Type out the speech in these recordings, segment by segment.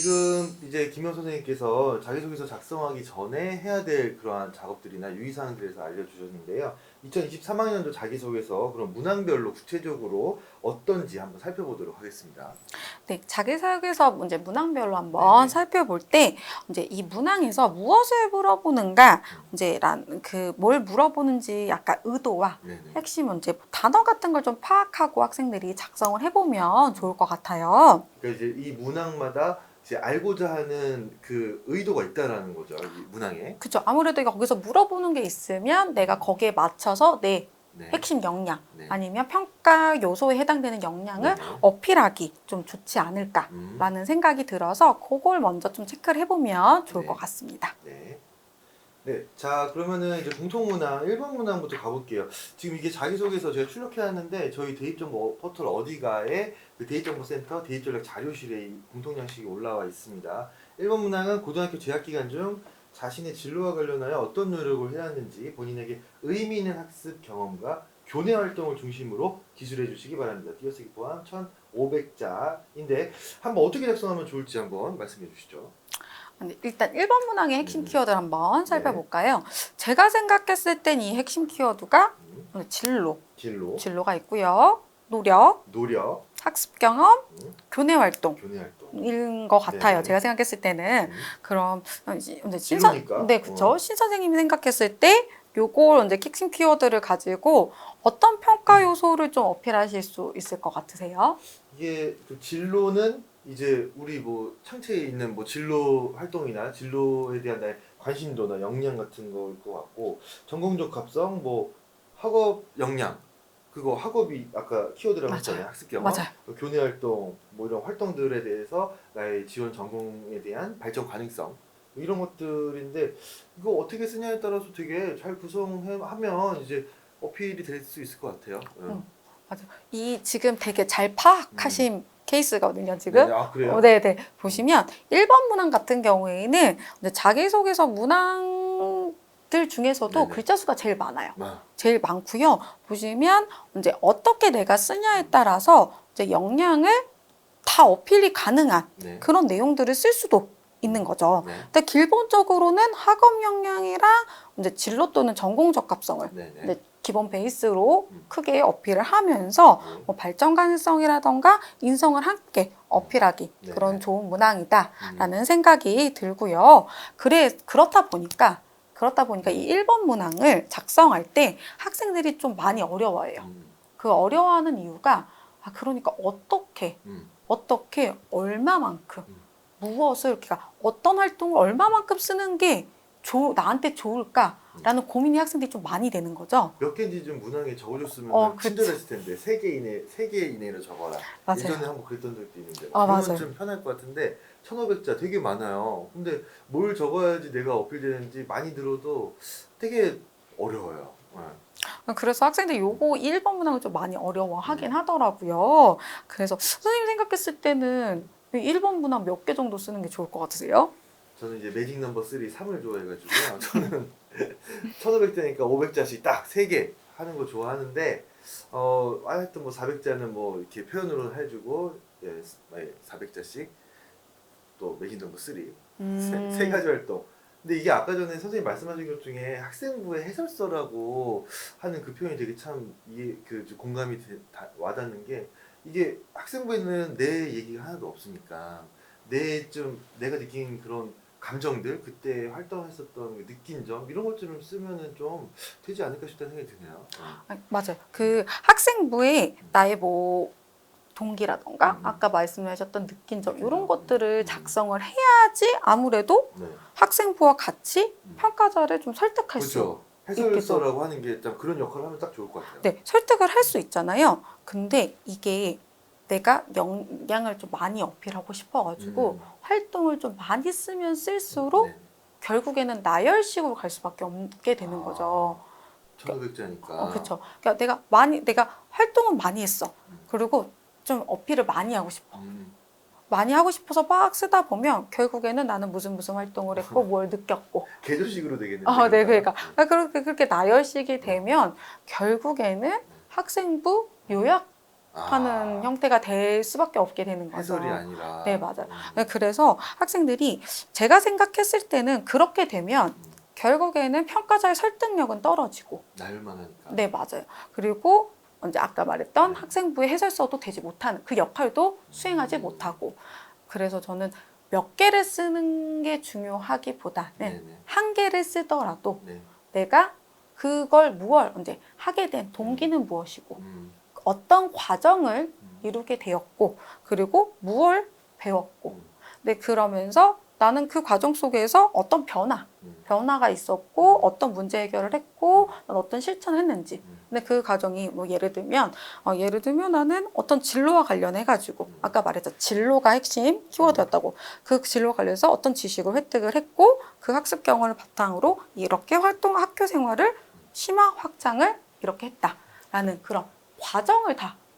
지금 이제 김영 선생님께서 자기소개서 작성하기 전에 해야 될 그러한 작업들이나 유의사항들에 대해서 알려주셨는데요. 2023학년도 자기소개서 그럼 문항별로 구체적으로 어떤지 한번 살펴보도록 하겠습니다. 네, 자기소개서 이제 문항별로 한번 네네. 살펴볼 때 이제 이 문항에서 무엇을 물어보는가 이제 뭘 물어보는지 약간 의도와 네네. 핵심 이제 단어 같은 걸 좀 파악하고 학생들이 작성을 해보면 좋을 것 같아요. 그러니까 이제 이 문항마다 이제 알고자 하는 그 의도가 있다라는 거죠. 이 문항에. 그죠? 아무래도 거기서 물어보는 게 있으면 내가 거기에 맞춰서 내 네. 핵심 역량 네. 아니면 평가 요소에 해당되는 역량을 네. 어필하기 좀 좋지 않을까라는 생각이 들어서 그걸 먼저 좀 체크를 해보면 좋을 네. 것 같습니다. 네. 네. 자, 그러면은 이제 공통문항, 1번 문항부터 가볼게요. 지금 이게 자기소개서 제가 출력해놨는데 저희 대입정보 포털 어디가에 그 대입정보센터 대입전략 자료실에 이 공통양식이 올라와 있습니다. 1번 문항은 고등학교 재학기간 중 자신의 진로와 관련하여 어떤 노력을 해왔는지 본인에게 의미 있는 학습 경험과 교내 활동을 중심으로 기술해 주시기 바랍니다. 띄어쓰기 포함 1,500자인데 한번 어떻게 작성하면 좋을지 한번 말씀해 주시죠. 일단 1번 문항의 핵심 키워드를 한번 살펴볼까요? 제가 생각했을 땐 이 핵심 키워드가 진로, 진로, 진로가 있고요. 노력, 노력, 학습 경험, 음, 교내 활동. 교내 활동. 인 것 같아요. 네. 제가 생각했을 때는. 음. 그럼 이제 진로니까. 네, 그쵸. 신 선생님이 생각했을 때 요걸 이제 핵심 키워드를 가지고 어떤 평가 요소를 좀 어필하실 수 있을 것 같으세요? 이게 그 진로는 이제 우리 뭐 창체에 있는 뭐 진로 활동이나 진로에 대한 나의 관심도나 역량 같은 거일 것 같고 전공 적합성 뭐 학업 역량 그거 학업이 아까 키워드라고 맞아요. 했잖아요. 학습 경험, 맞아요. 교내 활동 뭐 이런 활동들에 대해서 나의 지원 전공에 대한 발전 가능성 이런 것들인데 이거 어떻게 쓰냐에 따라서 되게 잘 구성하면 이제 어필이 될 수 있을 것 같아요. 맞아요. 이 지금 되게 잘 파악하신 케이스거든요, 지금. 네, 아 그래요? 네네. 보시면 1번 문항 같은 경우에는 이제 자기소개서 문항들 중에서도 네네. 글자 수가 제일 많아요. 아, 제일 많고요. 보시면 이제 어떻게 내가 쓰냐에 따라서 이제 역량을 다 어필이 가능한 네. 그런 내용들을 쓸 수도 있는 거죠. 네. 근데 기본적으로는 학업 역량이랑 이제 진로 또는 전공 적합성을 네네. 이제 기본 베이스로 음. 크게 어필을 하면서 네. 뭐 발전 가능성이라던가 인성을 함께 어필하기 네네. 그런 좋은 문항이다라는 생각이 들고요. 그렇다 보니까 이 1번 문항을 작성할 때 학생들이 좀 많이 어려워해요. 음. 그 어려워하는 이유가 그러니까 음. 어떻게 얼마만큼 무엇을 그러니까 어떤 활동을 얼마만큼 쓰는 게 나한테 좋을까라는 고민이 학생들이 좀 많이 되는 거죠. 몇 개인지 좀 문항에 적어줬으면 그치. 친절했을 텐데 3개 이내로 적어라. 맞아요. 예전에 한번 그랬던 적도 있는데 아, 그러면 맞아요. 좀 편할 것 같은데 1,500자 되게 많아요. 근데 뭘 적어야지 내가 어필되는지 많이 들어도 되게 어려워요. 그래서 학생들이 요거 1번 문항을 좀 많이 어려워하긴 하더라고요. 그래서 선생님 생각했을 때는 1번 문항 몇 개 정도 쓰는 게 좋을 것 같으세요? 저는 이제 매직 넘버 3 3을 좋아해가지고요. 저는 1,500자니까 500자씩 딱 3개 하는 거 좋아하는데 하여튼 뭐 400자는 뭐 이렇게 표현으로 해주고 400자씩 또 매직 넘버 3 세 가지 활동. 근데 이게 아까 전에 선생님 말씀하신 것 중에 학생부의 해설서라고 하는 그 표현이 되게 참 공감이 와닿는 게 이게 학생부에는 내 얘기가 하나도 없으니까 내가 느낀 그런 감정들 그때 활동했었던 느낀 점 이런 것 좀 쓰면은 좀 되지 않을까 싶다는 생각이 드네요. 맞아요. 그 학생부에 나의 뭐 동기라던가 아까 말씀하셨던 느낀 점 이런 것들을 작성을 해야지 아무래도 네. 학생부와 같이 평가자를 좀 설득할 수 그렇죠. 해설서라고 하는 게 딱 그런 역할을 하면 딱 좋을 것 같아요. 네, 설득을 할 수 있잖아요. 근데 이게 내가 역량을 좀 많이 어필하고 싶어가지고 활동을 좀 많이 쓰면 쓸수록 네. 결국에는 나열식으로 갈 수밖에 없게 되는 거죠. 1,500자니까. 그렇죠. 그러니까 내가 활동은 많이 했어. 그리고 좀 어필을 많이 하고 싶어. 많이 하고 싶어서 막 쓰다 보면 결국에는 나는 무슨 활동을 했고 뭘 느꼈고. 계절식으로 되겠네요. 네, 그러니까 그렇게 나열식이 되면 결국에는 학생부 요약 하는 형태가 될 수밖에 없게 되는 거죠. 해설이 아니라. 네, 맞아요. 그래서 학생들이 제가 생각했을 때는 그렇게 되면 결국에는 평가자의 설득력은 떨어지고. 나열만 하니까. 네, 맞아요. 그리고 이제 아까 말했던 학생부의 해설서도 되지 못하는 그 역할도 수행하지 못하고. 그래서 저는 몇 개를 쓰는 게 중요하기보다는 네네. 한 개를 쓰더라도 네. 내가 그걸 무얼 이제 하게 된 동기는 무엇이고 어떤 과정을 이루게 되었고 그리고 무얼 배웠고 네, 그러면서 나는 그 과정 속에서 어떤 변화가 있었고 어떤 문제 해결을 했고 난 어떤 실천을 했는지 근데 그 과정이 뭐 예를 들면 나는 어떤 진로와 관련해 가지고 아까 말했죠 진로가 핵심 키워드였다고 그 진로와 관련해서 어떤 지식을 획득을 했고 그 학습 경험을 바탕으로 이렇게 학교 생활을 심화 확장을 이렇게 했다라는 그런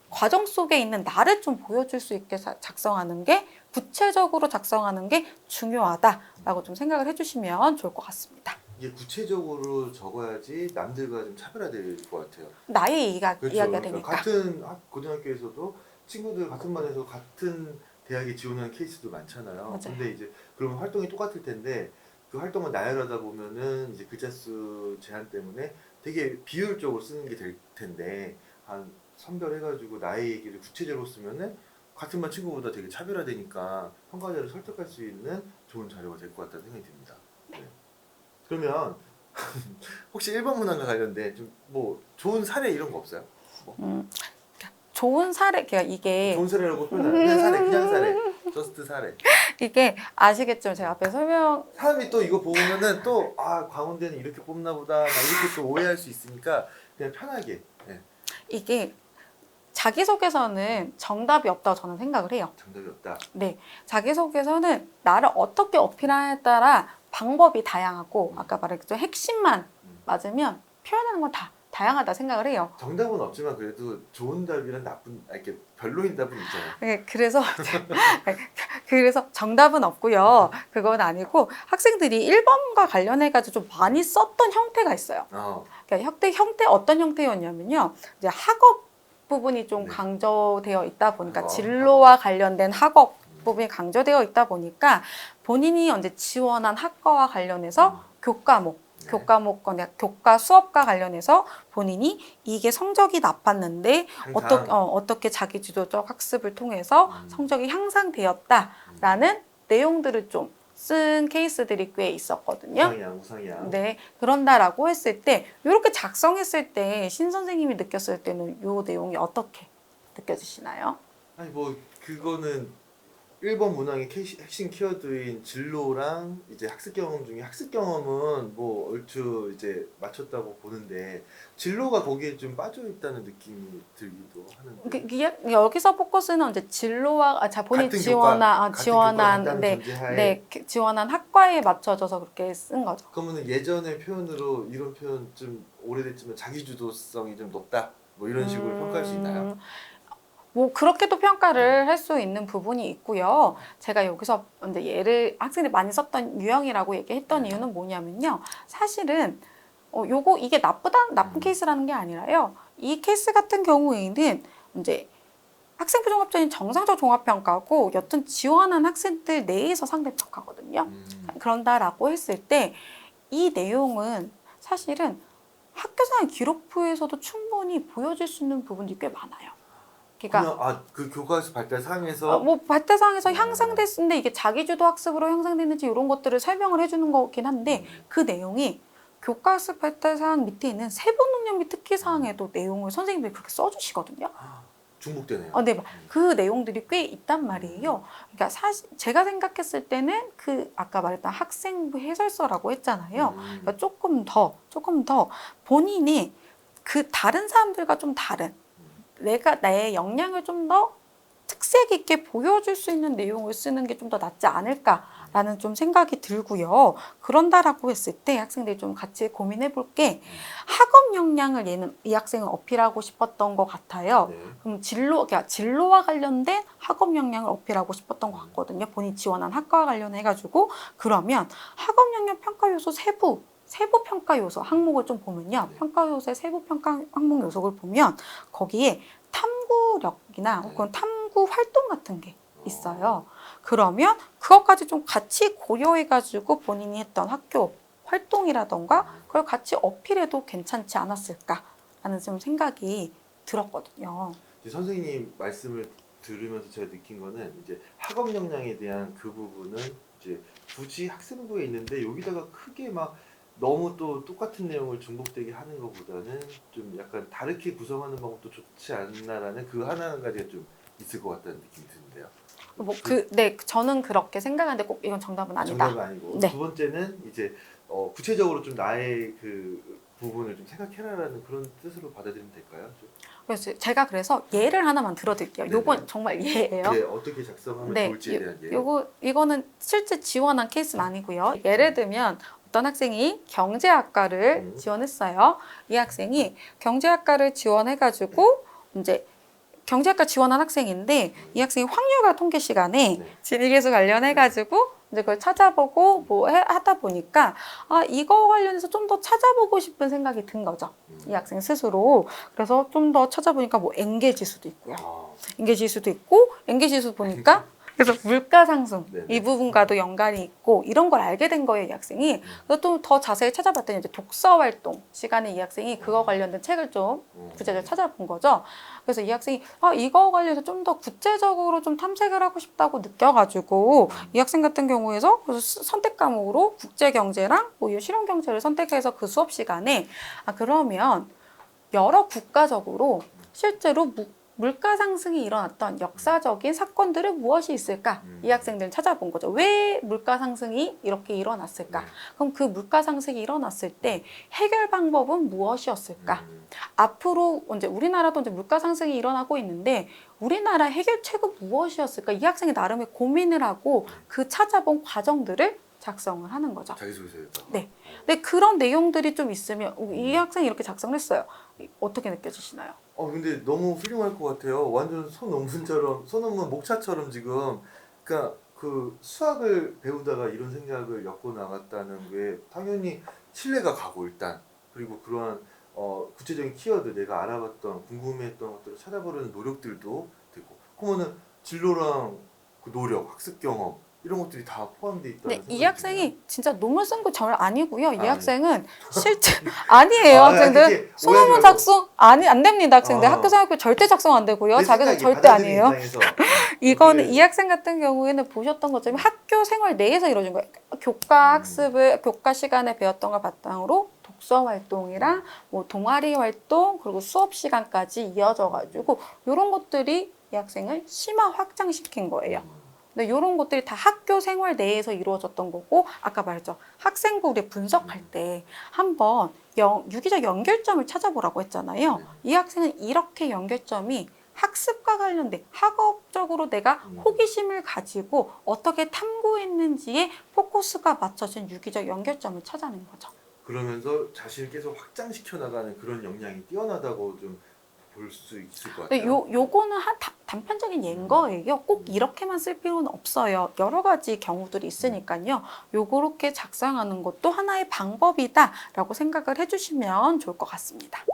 과정 속에 있는 나를 좀 보여줄 수 있게 작성하는 게 구체적으로 작성하는 게 중요하다라고 좀 생각을 해주시면 좋을 것 같습니다. 이게 구체적으로 적어야지 남들과 좀 차별화될 것 같아요. 나의 이야기가 그러니까 되니까. 같은 고등학교에서도 친구들 같은 반에서 같은 대학에 지원하는 케이스도 많잖아요. 맞아요. 근데 이제 그러면 활동이 똑같을 텐데 그 활동을 나열하다 보면은 이제 글자 수 제한 때문에 되게 비효율적으로 쓰는 게 될 텐데 한 선별해가지고 나의 얘기를 구체적으로 쓰면은 같은 반 친구보다 되게 차별화되니까 평가자를 설득할 수 있는 좋은 자료가 될 것 같다는 생각이 듭니다. 네. 그러면 혹시 일본 문화과 관련된 좀 뭐 좋은 사례 이런 거 없어요? 좋은 사례, 그러니까 이게 좋은 사례라고 표현하는 그냥 사례, 저스트 사례. 이게 아시겠지만 제가 앞에 설명 사람이 또 이거 보면은 또 광운대는 이렇게 뽑나 보다 막 이렇게 또 오해할 수 있으니까 그냥 편하게. 네. 이게 자기소개서는 정답이 없다고 저는 생각을 해요. 정답이 없다. 네, 자기소개서는 나를 어떻게 어필하냐에 따라 방법이 다양하고 아까 말했죠 핵심만 맞으면 표현하는 건 다 다양하다 생각을 해요. 정답은 없지만 그래도 좋은 답이랑 나쁜 이렇게 별로인 답은 있잖아요. 네, 그래서 정답은 없고요. 그건 아니고 학생들이 1번과 관련해가지고 좀 많이 썼던 형태가 있어요. 그러니까 형태 어떤 형태였냐면요. 이제 학업 부분이 좀 네. 강조되어 있다 보니까 진로와 관련된 학업 부분이 강조되어 있다 보니까 본인이 언제 지원한 학과와 관련해서 교과 수업과 관련해서 본인이 이게 성적이 나빴는데 어떻게 자기 주도적 학습을 통해서 성적이 향상되었다라는 내용들을 좀 쓴 케이스들이 꽤 있었거든요. 우상향. 네, 그런다라고 했을 때 이렇게 작성했을 때 신 선생님이 느꼈을 때는 이 내용이 어떻게 느껴지시나요? 아니 뭐 그거는 1번 문항의 핵심 키워드인 진로랑 이제 학습 경험 중에 학습 경험은 뭐 얼추 이제 맞췄다고 보는데 진로가 거기에 좀 빠져 있다는 느낌이 들기도 하는데 여기서 포커스는 이제 진로와 본인 지원한 지원한 학과에 맞춰져서 그렇게 쓴 거죠. 그러면 예전의 표현으로 이런 표현 좀 오래됐지만 자기주도성이 좀 높다 뭐 이런 식으로 평가할 수 있나요? 뭐 그렇게도 평가를 할 수 있는 부분이 있고요. 제가 여기서 이제 학생들이 많이 썼던 유형이라고 얘기했던 이유는 뭐냐면요. 사실은 이게 나쁜 케이스라는 게 아니라요. 이 케이스 같은 경우에는 이제 학생부 종합전이 정상적 종합평가고 여튼 지원한 학생들 내에서 상대평가거든요. 그런다라고 했을 때 이 내용은 사실은 학교생활 기록부에서도 충분히 보여줄 수 있는 부분이 꽤 많아요. 그러니까 그 교과서 발달사항에서 발달사항에서 향상됐는데 이게 자기주도 학습으로 향상됐는지 이런 것들을 설명을 해주는 거긴 한데 그 내용이 교과학습 발달사항 밑에 있는 세부능력 및 특기사항에도 내용을 선생님들이 그렇게 써주시거든요. 중복되네요. 네, 그 내용들이 꽤 있단 말이에요. 그러니까 사실 제가 생각했을 때는 그 아까 말했던 학생부 해설서라고 했잖아요. 그러니까 조금 더 본인이 그 다른 사람들과 좀 다른 나의 역량을 좀 더 특색 있게 보여줄 수 있는 내용을 쓰는 게 좀 더 낫지 않을까라는 좀 생각이 들고요. 그런다라고 했을 때 학생들이 좀 같이 고민해 볼 게 학업 역량을 이 학생은 어필하고 싶었던 것 같아요. 네. 그럼 진로와 관련된 학업 역량을 어필하고 싶었던 것 같거든요. 본인이 지원한 학과와 관련해가지고 그러면 학업 역량 평가 요소 세부 평가 요소 항목을 좀 보면요. 평가 요소의 세부 평가 항목 요소를 보면 거기에 탐구력이나 네. 혹은 탐구 활동 같은 게 있어요. 그러면 그것까지 좀 같이 고려해가지고 본인이 했던 학교 활동이라던가 그걸 같이 어필해도 괜찮지 않았을까라는 좀 생각이 들었거든요. 이제 선생님 말씀을 들으면서 제가 느낀 거는 이제 학업 역량에 대한 그 부분은 이제 굳이 학생부에 있는데 여기다가 크게 막 너무 또 똑같은 내용을 중복되게 하는 것보다는 좀 약간 다르게 구성하는 방법도 좋지 않나라는 그 하나 가지가 좀 있을 것 같다는 느낌이 드는데요. 네, 저는 그렇게 생각하는데 꼭 이건 정답은 아니다. 정답은 아니고 네. 두 번째는 이제 구체적으로 좀 나의 그 부분을 좀 생각해라라는 그런 뜻으로 받아들이면 될까요? 그래서 예를 하나만 들어드릴게요. 네네. 요건 정말 예예요. 네, 어떻게 작성하면 네, 좋을지에 대한 예. 이거는 실제 지원한 케이스는 아니고요. 예를 들면 어떤 학생이 경제학과를 지원했어요. 이 학생이 경제학과를 지원해가지고 이제 경제학과 지원한 학생인데 이 학생이 확률과 통계 시간에 네. 지리계수 관련해가지고 이제 그걸 찾아보고 뭐 하다 보니까 이거 관련해서 좀 더 찾아보고 싶은 생각이 든 거죠. 이 학생 스스로. 그래서 좀 더 찾아보니까 뭐 엔게 지수도 있고요. 엔게 지수도 있고 엔게 지수 보니까 그래서 물가 상승 네네. 이 부분과도 연관이 있고 이런 걸 알게 된 거예요, 이 학생이. 그래서 또 더 자세히 찾아봤더니 이제 독서 활동 시간에 이 학생이 그거 관련된 책을 좀 구체적으로 찾아본 거죠. 그래서 이 학생이 이거 관련해서 좀 더 구체적으로 좀 탐색을 하고 싶다고 느껴가지고 이 학생 같은 경우에서 그래서 선택 과목으로 국제 경제랑 뭐 실용 경제를 선택해서 그 수업 시간에 그러면 여러 국가적으로 실제로 물가 상승이 일어났던 역사적인 사건들은 무엇이 있을까? 이 학생들은 찾아본 거죠. 왜 물가 상승이 이렇게 일어났을까? 네. 그럼 그 물가 상승이 일어났을 때 해결 방법은 무엇이었을까? 앞으로 이제 우리나라도 이제 물가 상승이 일어나고 있는데 우리나라 해결책은 무엇이었을까? 이 학생이 나름의 고민을 하고 그 찾아본 과정들을 작성을 하는 거죠. 자기소개서였다. 네. 근데 그런 내용들이 좀 있으면 이 학생이 이렇게 작성을 했어요. 어떻게 느껴지시나요? 근데 너무 훌륭할 것 같아요. 완전 소논문처럼, 소논문 목차처럼 지금, 그러니까 그 수학을 배우다가 이런 생각을 엮고 나갔다는 게 당연히 신뢰가 가고 일단 그리고 그러한 구체적인 키워드 내가 알아봤던 궁금했던 것들을 찾아보려는 노력들도 되고 그러면은 진로랑 그 노력, 학습 경험 이런 것들이 다 포함되어 있다는 네, 생각이 이 학생이 진짜 논문 쓴 거 전혀 아니고요. 이 네. 학생은 실제 아니에요. 학생들 소논문 작성 안 됩니다. 학생들 학교 생활표 절대 작성 안 되고요. 자기는 절대 아니에요. 이거는 이 학생 같은 경우에는 보셨던 것처럼 학교 생활 내에서 이루어진 거예요. 교과 학습을 교과 시간에 배웠던 걸 바탕으로 독서 활동이랑 뭐 동아리 활동 그리고 수업 시간까지 이어져 가지고 이런 것들이 이 학생을 심화 확장시킨 거예요. 근데 이런 것들이 다 학교 생활 내에서 이루어졌던 거고 아까 말했죠. 학생부 우리 분석할 때 한번 유기적 연결점을 찾아보라고 했잖아요. 이 학생은 이렇게 연결점이 학습과 관련된 학업적으로 내가 호기심을 가지고 어떻게 탐구했는지에 포커스가 맞춰진 유기적 연결점을 찾아낸 거죠. 그러면서 자신을 계속 확장시켜 나가는 그런 역량이 뛰어나다고 좀 볼 수 있을 것 근데 같아요. 요거는 단편적인 예인 거예요. 꼭 이렇게만 쓸 필요는 없어요. 여러 가지 경우들이 있으니까요. 요렇게 작성하는 것도 하나의 방법이다라고 생각을 해주시면 좋을 것 같습니다.